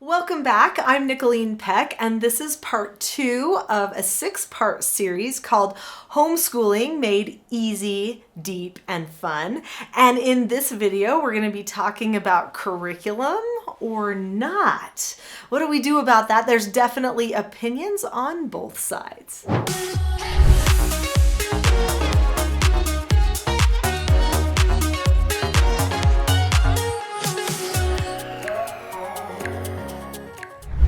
Welcome back. I'm Nicholeen Peck, and this is part 2 of a 6-part series called Homeschooling Made Easy, Deep, and Fun. And in this video, we're going to be talking about curriculum or not. What do we do about that? There's definitely opinions on both sides.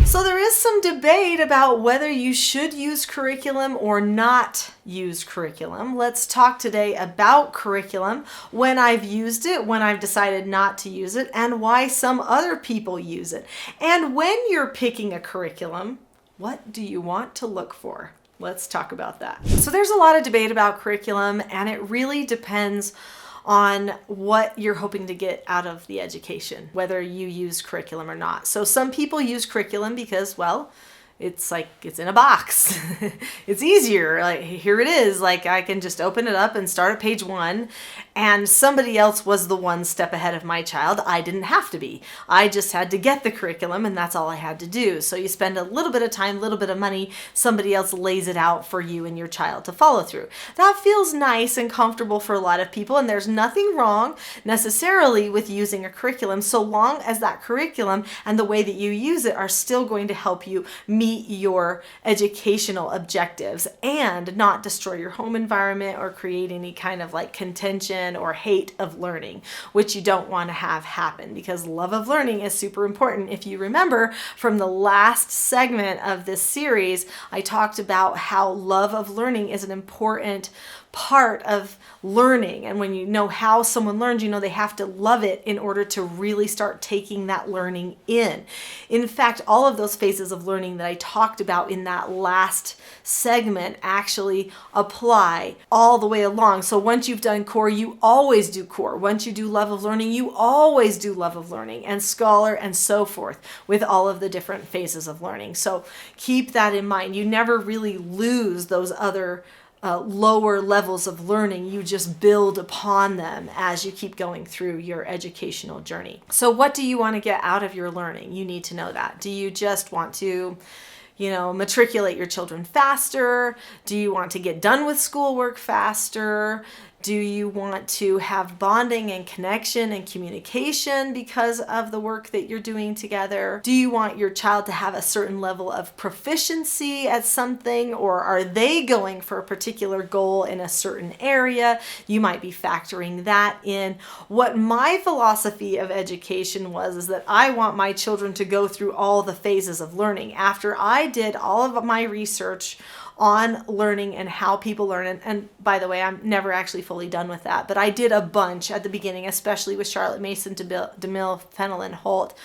So there is some debate about whether you should use curriculum or not use curriculum. Let's talk today about curriculum, when I've used it, when I've decided not to use it, and why some other people use it. And when you're picking a curriculum, what do you want to look for? Let's talk about that. So there's a lot of debate about curriculum, and it really depends on what you're hoping to get out of the education, whether you use curriculum or not. So some people use curriculum because, well, it's like it's in a box. It's easier. Like, here it is. Like, I can just open it up and start at page 1, and somebody else was the one step ahead of my child. I didn't have to be. I just had to get the curriculum, and that's all I had to do. So you spend a little bit of time, a little bit of money, somebody else lays it out for you and your child to follow through. That feels nice and comfortable for a lot of people, and there's nothing wrong necessarily with using a curriculum, so long as that curriculum and the way that you use it are still going to help you meet your educational objectives and not destroy your home environment or create any kind of like contention or hate of learning, which you don't want to have happen, because love of learning is super important. If you remember from the last segment of this series, I talked about how love of learning is an important part of learning. And when you know how someone learns, you know they have to love it in order to really start taking that learning in. In fact, all of those phases of learning that I talked about in that last segment actually apply all the way along. So once you've done core, you always do core. Once you do love of learning, you always do love of learning, and scholar, and so forth, with all of the different phases of learning. So keep that in mind. You never really lose those other lower levels of learning. You just build upon them as you keep going through your educational journey. So what do you want to get out of your learning? You need to know that. Do you just want to matriculate your children faster? Do you want to get done with schoolwork faster? Do you want to have bonding and connection and communication because of the work that you're doing together? Do you want your child to have a certain level of proficiency at something, or are they going for a particular goal in a certain area? You might be factoring that in. What my philosophy of education was is that I want my children to go through all the phases of learning. After I did all of my research on learning and how people learn. And by the way, I'm never actually fully done with that, but I did a bunch at the beginning, especially with Charlotte Mason, DeMille, Fenelon, Holt,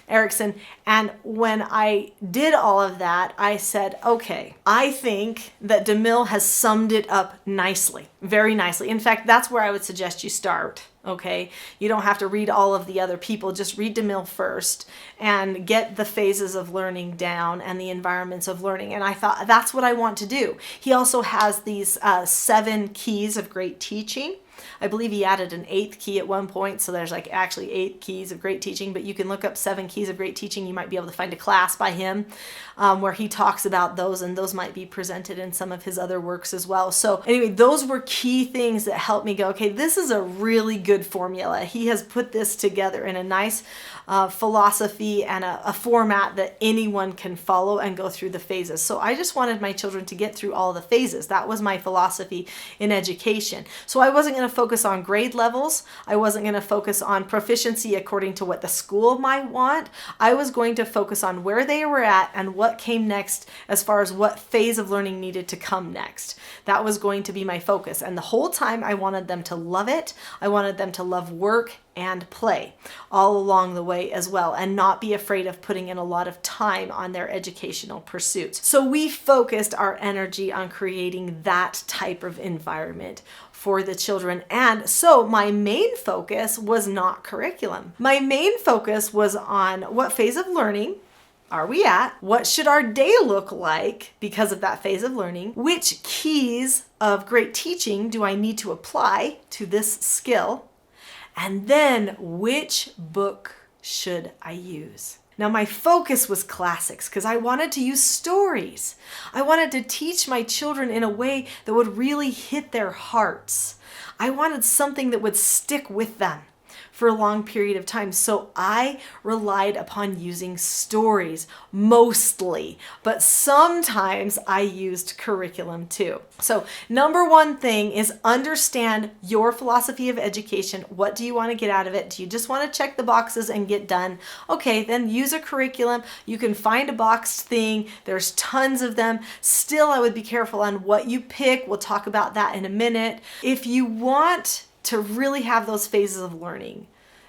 Erickson. And when I did all of that, I said, okay, I think that DeMille has summed it up nicely, very nicely. In fact, that's where I would suggest you start. Okay, you don't have to read all of the other people. Just read DeMille first and get the phases of learning down and the environments of learning. And I thought that's what I want to do. He also has these 7 keys of great teaching. I believe he added an 8th key at one point, so there's like actually 8 keys of great teaching, but you can look up 7 keys of great teaching. You might be able to find a class by him where he talks about those, and those might be presented in some of his other works as well. So anyway, those were key things that helped me go, okay, this is a really good formula. He has put this together in a nice philosophy and a format that anyone can follow and go through the phases. So I just wanted my children to get through all the phases. That was my philosophy in education. So I wasn't going to focus on grade levels. I wasn't going to focus on proficiency according to what the school might want. I was going to focus on where they were at and what came next as far as what phase of learning needed to come next. That was going to be my focus. And the whole time I wanted them to love it. I wanted them to love work and play all along the way as well, and not be afraid of putting in a lot of time on their educational pursuits. So we focused our energy on creating that type of environment for the children. And so my main focus was not curriculum. My main focus was on what phase of learning are we at? What should our day look like because of that phase of learning? Which keys of great teaching do I need to apply to this skill? And then which book should I use? Now my focus was classics because I wanted to use stories. I wanted to teach my children in a way that would really hit their hearts. I wanted something that would stick with them for a long period of time. So I relied upon using stories mostly, but sometimes I used curriculum too. So number one thing is understand your philosophy of education. What do you want to get out of it? Do you just want to check the boxes and get done? Okay, then use a curriculum. You can find a boxed thing. There's tons of them. Still, I would be careful on what you pick. We'll talk about that in a minute. If you want to really have those phases of learning,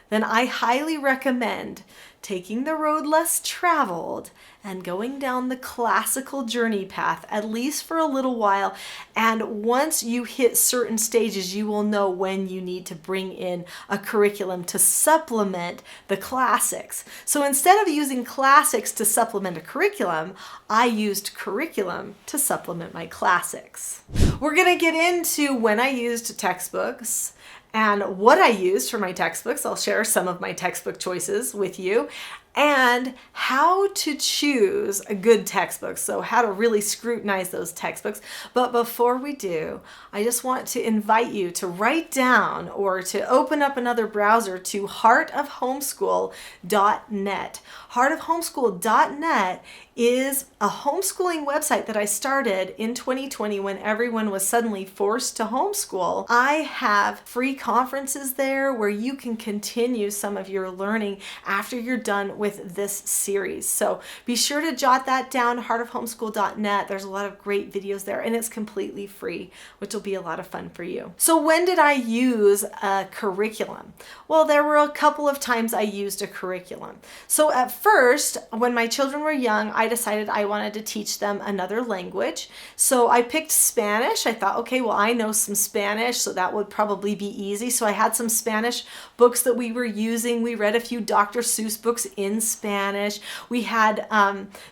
then I highly recommend taking the road less traveled and going down the classical journey path, at least for a little while. And once you hit certain stages, you will know when you need to bring in a curriculum to supplement the classics. So instead of using classics to supplement a curriculum, I used curriculum to supplement my classics. We're going to get into when I used textbooks and what I used for my textbooks. I'll share some of my textbook choices with you, and how to choose a good textbook. So how to really scrutinize those textbooks. But before we do, I just want to invite you to write down or to open up another browser to heartofhomeschool.net. Heartofhomeschool.net is a homeschooling website that I started in 2020 when everyone was suddenly forced to homeschool. I have free conferences there where you can continue some of your learning after you're done with this series. So be sure to jot that down, heartofhomeschool.net. There's a lot of great videos there and it's completely free, which will be a lot of fun for you. So when did I use a curriculum? Well, there were a couple of times I used a curriculum. So at first, when my children were young, I decided I wanted to teach them another language. So I picked Spanish. I thought, okay, well, I know some Spanish, so that would probably be easy. So I had some Spanish books that we were using. We read a few Dr. Seuss books in Spanish. We had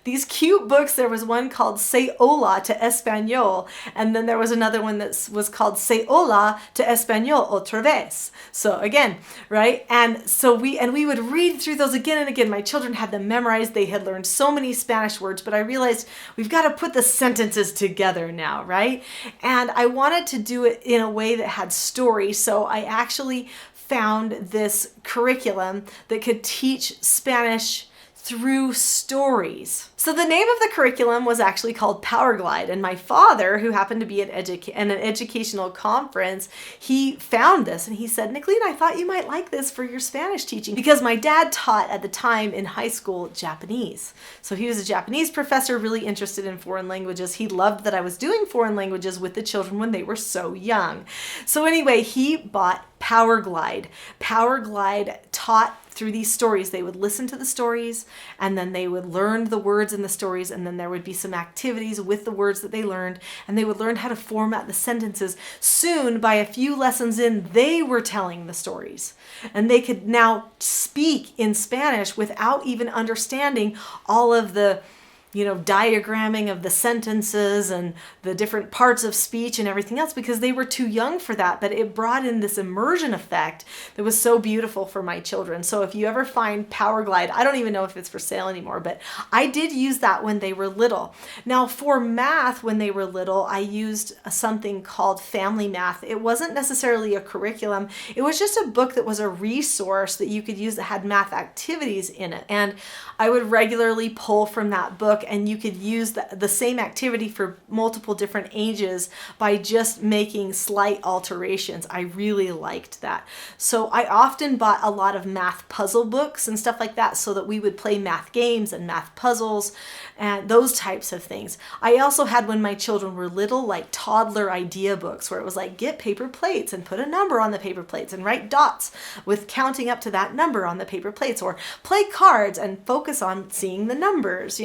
these cute books. There was one called Say Hola to Español, and then there was another one that was called Say Hola to Español otra vez. So again, right? And so we would read through those again and again. My children had them memorized. They had learned so many Spanish words, but I realized we've got to put the sentences together now, right? And I wanted to do it in a way that had story. So I actually found this curriculum that could teach Spanish through stories. So the name of the curriculum was actually called Power Glide, and my father, who happened to be at an educational conference, he found this and he said, Nicholeen, I thought you might like this for your Spanish teaching, because my dad taught at the time in high school Japanese. So he was a Japanese professor, really interested in foreign languages. He loved that I was doing foreign languages with the children when they were so young. So anyway, he bought Power Glide. Power Glide taught through these stories. They would listen to the stories and then they would learn the words in the stories, and then there would be some activities with the words that they learned, and they would learn how to format the sentences. Soon, by a few lessons in, they were telling the stories, and they could now speak in Spanish without even understanding all of the diagramming of the sentences and the different parts of speech and everything else, because they were too young for that. But it brought in this immersion effect that was so beautiful for my children. So if you ever find Power Glide, I don't even know if it's for sale anymore, but I did use that when they were little. Now for math, when they were little, I used something called Family Math. It wasn't necessarily a curriculum. It was just a book that was a resource that you could use that had math activities in it. And I would regularly pull from that book, and you could use the same activity for multiple different ages by just making slight alterations. I really liked that. So I often bought a lot of math puzzle books and stuff like that so that we would play math games and math puzzles and those types of things. I also had, when my children were little, like toddler idea books where it was like, get paper plates and put a number on the paper plates and write dots with counting up to that number on the paper plates, or play cards and focus on seeing the numbers,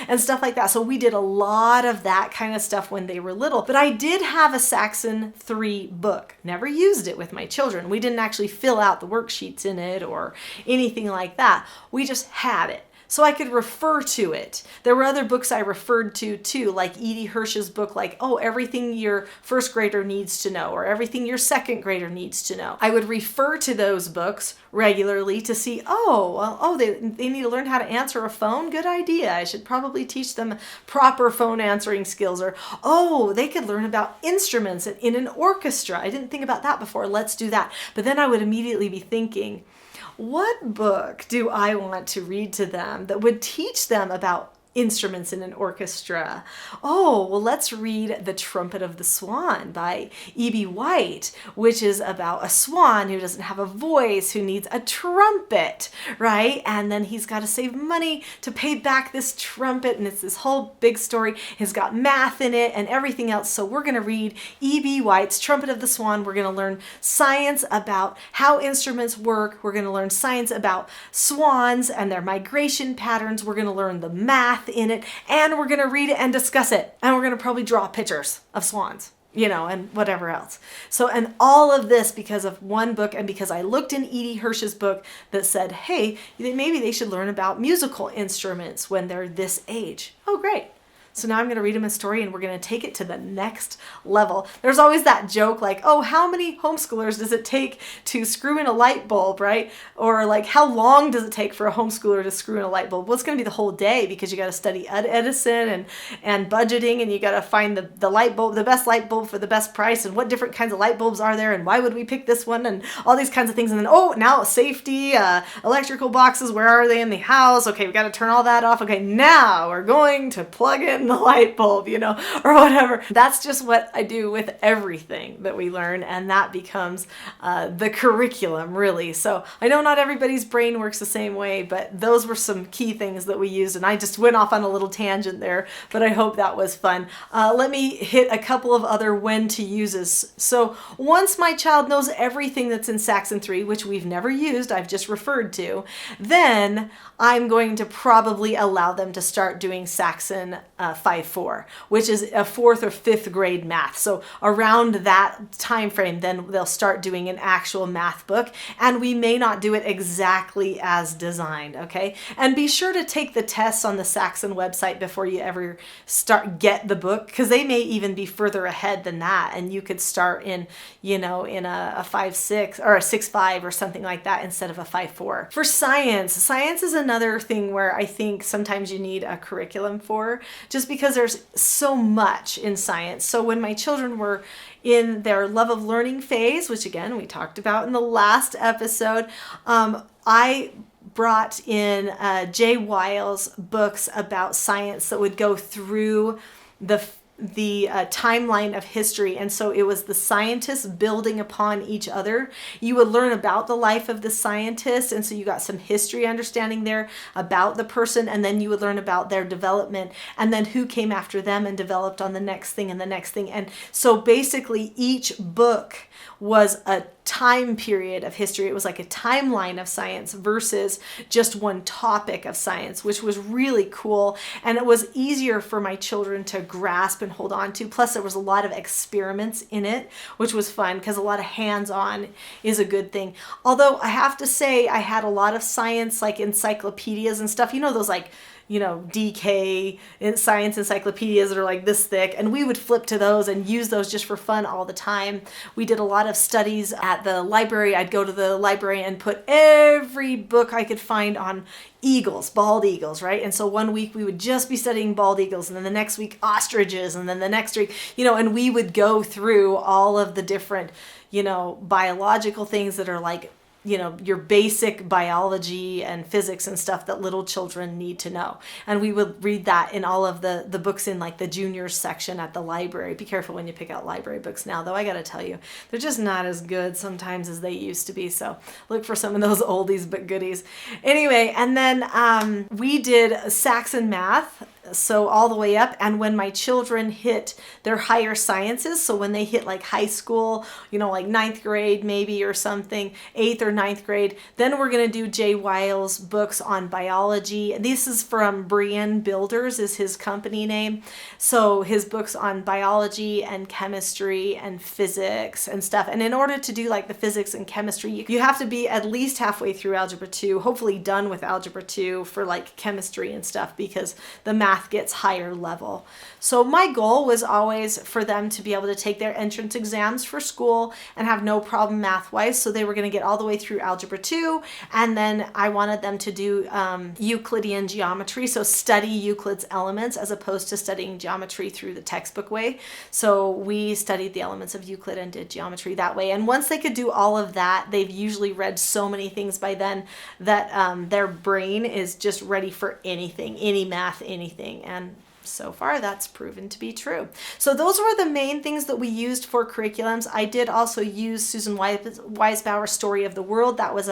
and stuff like that. So we did a lot of that kind of stuff when they were little. But I did have a Saxon 3 book. Never used it with my children. We didn't actually fill out the worksheets in it or anything like that. We just had it. so I could refer to it. There were other books I referred to too, like Edie Hirsch's book, like, oh, everything your first grader needs to know, or everything your second grader needs to know. I would refer to those books regularly to see, they need to learn how to answer a phone. Good idea. I should probably teach them proper phone answering skills. Or, oh, they could learn about instruments in an orchestra. I didn't think about that before. Let's do that. But then I would immediately be thinking, what book do I want to read to them that would teach them about instruments in an orchestra? Oh, well, let's read The Trumpet of the Swan by E.B. White, which is about a swan who doesn't have a voice, who needs a trumpet, right? And then he's got to save money to pay back this trumpet, and it's this whole big story. It's got math in it and everything else. So we're going to read E.B. White's Trumpet of the Swan. We're going to learn science about how instruments work. We're going to learn science about swans and their migration patterns. We're going to learn the math in it, and we're going to read it and discuss it, and we're going to probably draw pictures of swans, and whatever else. So, and all of this because of one book, and because I looked in Edie Hirsch's book that said, hey, maybe they should learn about musical instruments when they're this age. Oh, great. So now I'm going to read them a story, and we're going to take it to the next level. There's always that joke like, oh, how many homeschoolers does it take to screw in a light bulb, right? Or like, how long does it take for a homeschooler to screw in a light bulb? Well, it's going to be the whole day, because you got to study Edison and budgeting, and you got to find the light bulb, the best light bulb for the best price, and what different kinds of light bulbs are there, and why would we pick this one, and all these kinds of things. And then, oh, now safety, electrical boxes, where are they in the house? Okay, we got to turn all that off. Okay, now we're going to plug in the light bulb, or whatever. That's just what I do with everything that we learn, and that becomes the curriculum, really. So I know not everybody's brain works the same way, but those were some key things that we used, and I just went off on a little tangent there, but I hope that was fun. Let me hit a couple of other when to uses. So once my child knows everything that's in Saxon 3, which we've never used, I've just referred to, then I'm going to probably allow them to start doing Saxon 5-4, which is a 4th or 5th grade math. So around that time frame, then they'll start doing an actual math book, and we may not do it exactly as designed, okay? And be sure to take the tests on the Saxon website before you ever get the book, because they may even be further ahead than that, and you could start in a 5-6 or a 6-5 or something like that instead of a 5-4. For science is another thing where I think sometimes you need a curriculum for, just because there's so much in science. So when my children were in their love of learning phase, which again we talked about in the last episode, I brought in Jay Wiles' books about science that would go through the timeline of history. And so it was the scientists building upon each other. You would learn about the life of the scientist, and so you got some history understanding there about the person, and then you would learn about their development, and then who came after them and developed on the next thing and the next thing. And so basically each book was a time period of history. It was like a timeline of science versus just one topic of science, which was really cool. And it was easier for my children to grasp and hold on to. Plus, there was a lot of experiments in it, which was fun, because a lot of hands-on is a good thing. Although I have to say, I had a lot of science, like encyclopedias and stuff. Those like, DK science encyclopedias that are like this thick, and we would flip to those and use those just for fun all the time. We did a lot of studies at the library. I'd go to the library and put every book I could find on eagles, bald eagles, right? And so one week we would just be studying bald eagles, and then the next week ostriches, and then the next week, and we would go through all of the different, biological things that are like, your basic biology and physics and stuff that little children need to know. And we would read that in all of the books in like the juniors section at the library. Be careful when you pick out library books now, though. I got to tell you, they're just not as good sometimes as they used to be. So look for some of those oldies but goodies. Anyway, and then we did Saxon math so all the way up. And when my children hit their higher sciences, so when they hit like high school, like ninth grade maybe or something, 8th or ninth grade, then we're going to do Jay Weil's books on biology. This is from Brian Builders is his company name. So his books on biology and chemistry and physics and stuff. And in order to do like the physics and chemistry, you have to be at least halfway through Algebra 2, hopefully done with Algebra 2 for like chemistry and stuff, because the math gets higher level. So my goal was always for them to be able to take their entrance exams for school and have no problem math-wise. So they were going to get all the way through Algebra 2, and then I wanted them to do Euclidean geometry, so study Euclid's elements as opposed to studying geometry through the textbook way. So we studied the elements of Euclid and did geometry that way. And once they could do all of that, they've usually read so many things by then that their brain is just ready for anything, any math, anything. And so far that's proven to be true. So those were the main things that we used for curriculums. I did also use Susan Weisbauer's Story of the World. That was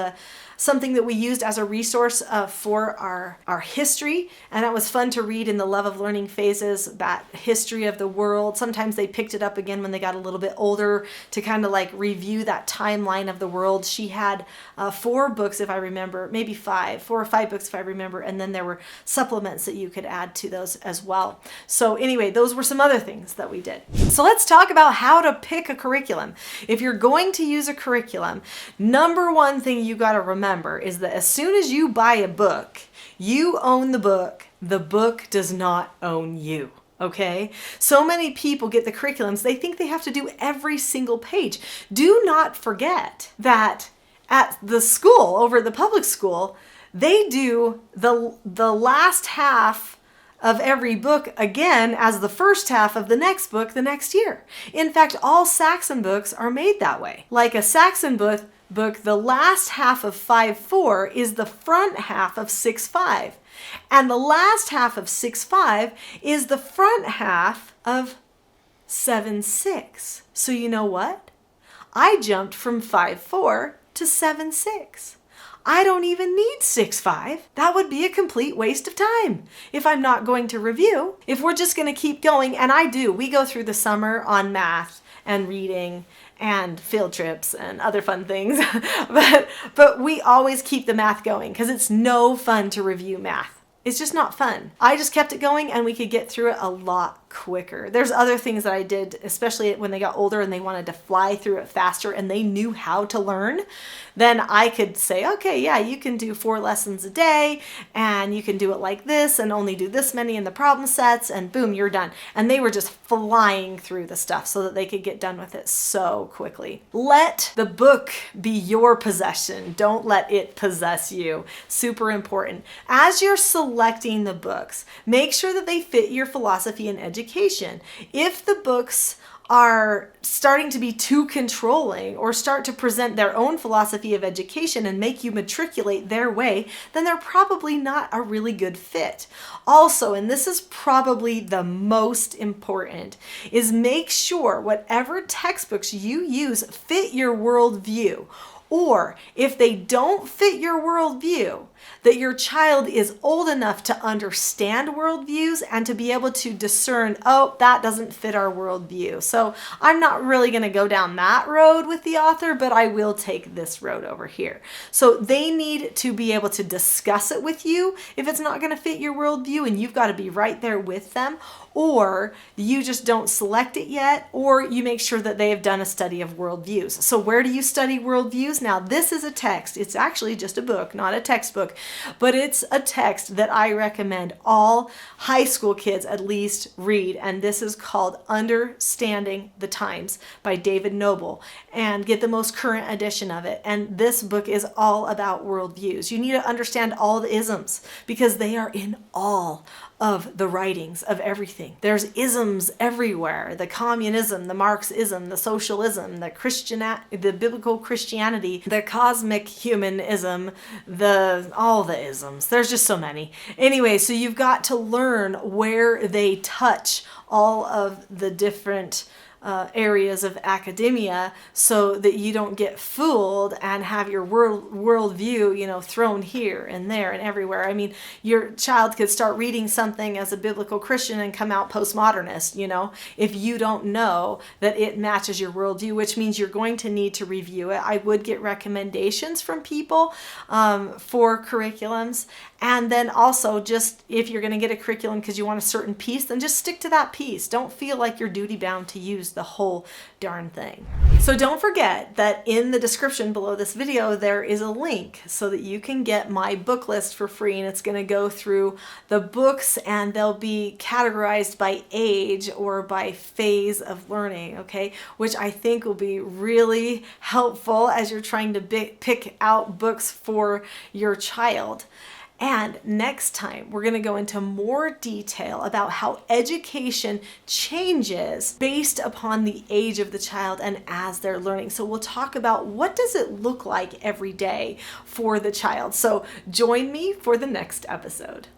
something that we used as a resource for our history, and that was fun to read in the love of learning phases, that history of the world. Sometimes they picked it up again when they got a little bit older to kind of like review that timeline of the world. She had 4 books, if I remember, maybe 4 or 5 books if I remember, and then there were supplements that you could add to those as well. So anyway, those were some other things that we did. So let's talk about how to pick a curriculum. If you're going to use a curriculum, number one thing you got to remember is that as soon as you buy a book, you own the book. The book does not own you. Okay? So many people get the curriculums, they think they have to do every single page. Do not forget that at the school, over at the public school, they do the last half of every book again as the first half of the next book the next year. In fact, all Saxon books are made that way. Like a Saxon book, the last half of 5-4 is the front half of 6-5. And the last half of 6-5 is the front half of 7-6. So you know what? I jumped from 5-4 to 7-6. I don't even need 6-5. That would be a complete waste of time if I'm not going to review. If we're just going to keep going, and we go through the summer on math and reading and field trips and other fun things, but we always keep the math going because it's no fun to review math. It's just not fun. I just kept it going and we could get through it a lot quicker. There's other things that I did, especially when they got older and they wanted to fly through it faster and they knew how to learn. Then I could say, okay, yeah, you can do 4 lessons a day and you can do it like this and only do this many in the problem sets and boom, you're done. And they were just flying through the stuff so that they could get done with it so quickly. Let the book be your possession. Don't let it possess you. Super important. As you're selecting the books, make sure that they fit your philosophy and education. If the books are starting to be too controlling or start to present their own philosophy of education and make you matriculate their way, then they're probably not a really good fit. Also, and this is probably the most important, is make sure whatever textbooks you use fit your worldview. Or if they don't fit your worldview, that your child is old enough to understand worldviews and to be able to discern, oh, that doesn't fit our worldview. So I'm not really going to go down that road with the author, but I will take this road over here. So they need to be able to discuss it with you if it's not going to fit your worldview, and you've got to be right there with them. Or you just don't select it yet, or you make sure that they have done a study of worldviews. So where do you study worldviews? Now, this is a text. It's actually just a book, not a textbook, but it's a text that I recommend all high school kids at least read, and this is called Understanding the Times by David Noble, and get the most current edition of it. And this book is all about worldviews. You need to understand all the isms because they are in all of the writings of everything. There's isms everywhere. The communism, the Marxism, the socialism, the biblical Christianity, the cosmic humanism, all the isms. There's just so many. Anyway, so you've got to learn where they touch all of the different areas of academia so that you don't get fooled and have your worldview, thrown here and there and everywhere. I mean, your child could start reading something as a biblical Christian and come out postmodernist, if you don't know that it matches your worldview, which means you're going to need to review it. I would get recommendations from people for curriculums. And then also, just if you're going to get a curriculum because you want a certain piece, then just stick to that piece. Don't feel like you're duty bound to use the whole darn thing. So don't forget that in the description below this video, there is a link so that you can get my book list for free. And it's going to go through the books, and they'll be categorized by age or by phase of learning, okay? Which I think will be really helpful as you're trying to pick out books for your child. And next time, we're going to go into more detail about how education changes based upon the age of the child and as they're learning. So we'll talk about what does it look like every day for the child. So join me for the next episode.